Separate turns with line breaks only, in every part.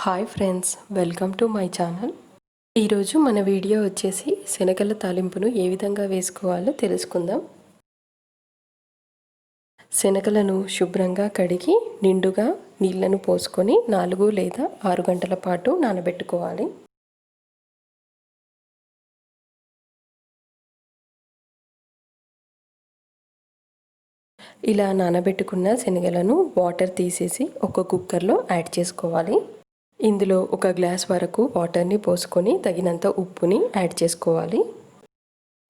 Hi friends, welcome to my channel. ఈరోజు మన video వచ్చేసి శనగల తాలింపును ఏ విధంగా వేసుకోవాలో తెలుసుకుందాం. శనగలను శుభ్రంగా కడిగి నిండుగా నీళ్లను పోసుకొని 4 లేదా 6 గంటల పాటు నానబెట్టుకోవాలి. ఇలా నానబెట్టుకున్న శనగలను వాటర్ తీసేసి ఒక కుక్కర్లో యాడ్ చేసుకోవాలి. ఇందులో 1 గ్లాస్ వరకు వాటర్ని పోసుకొని తగినంత ఉప్పుని యాడ్ చేసుకోవాలి.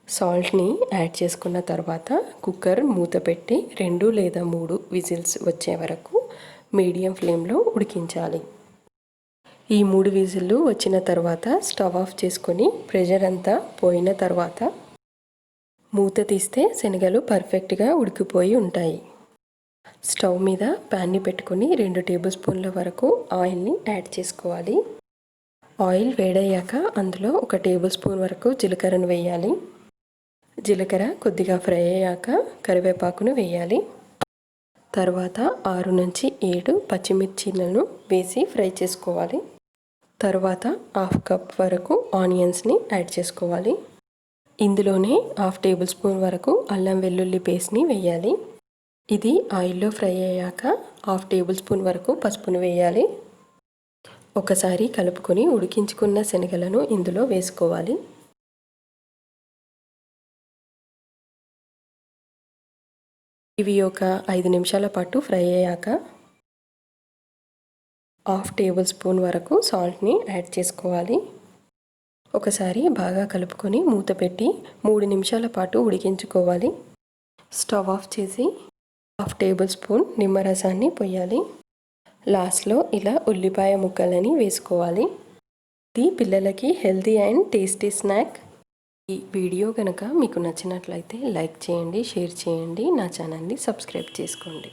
సాల్ట్ని యాడ్ చేసుకున్న తర్వాత కుక్కర్ మూత పెట్టి 2 లేదా 3 విజిల్స్ వచ్చే వరకు మీడియం ఫ్లేమ్లో ఉడికించాలి. ఈ 3 విజిల్లు వచ్చిన తర్వాత స్టవ్ ఆఫ్ చేసుకొని ప్రెషర్ అంతా పోయిన తర్వాత మూత తీస్తే శనగలు పర్ఫెక్ట్గా ఉడికిపోయి ఉంటాయి. స్టవ్ మీద ప్యాన్ని పెట్టుకొని 2 టేబుల్ స్పూన్ల వరకు ఆయిల్ని యాడ్ చేసుకోవాలి. ఆయిల్ వేడయ్యాక అందులో 1 టేబుల్ స్పూన్ వరకు జీలకర్రను వేయాలి. జీలకర్ర కొద్దిగా ఫ్రై అయ్యాక కరివేపాకును వేయాలి. తర్వాత 6 నుంచి 7 పచ్చిమిర్చీలను వేసి ఫ్రై చేసుకోవాలి. తర్వాత 1/2 కప్ వరకు ఆనియన్స్ని యాడ్ చేసుకోవాలి. ఇందులోనే 1/2 టేబుల్ స్పూన్ వరకు అల్లం వెల్లుల్లి పేస్ట్ని వేయాలి. ఇది ఆయిల్లో ఫ్రై అయ్యాక 1/2 టేబుల్ స్పూన్ వరకు పసుపును వేయాలి. ఒకసారి కలుపుకొని ఉడికించుకున్న శనగలను ఇందులో వేసుకోవాలి. ఇవి ఒక 5 నిమిషాల పాటు ఫ్రై అయ్యాక 1/2 టేబుల్ స్పూన్ వరకు సాల్ట్ని యాడ్ చేసుకోవాలి. ఒకసారి బాగా కలుపుకొని మూత పెట్టి 3 నిమిషాల పాటు ఉడికించుకోవాలి. స్టవ్ ఆఫ్ చేసి 1/2 టేబుల్ స్పూన్ నిమ్మరసాన్ని పోయాలి. లాస్ట్లో ఇలా ఉల్లిపాయ ముక్కలని వేసుకోవాలి. ఇది పిల్లలకి హెల్తీ అండ్ టేస్టీ స్నాక్. ఈ వీడియో కనుక మీకు నచ్చినట్లయితే లైక్ చేయండి, షేర్ చేయండి, నా ఛానల్ని సబ్స్క్రైబ్ చేసుకోండి.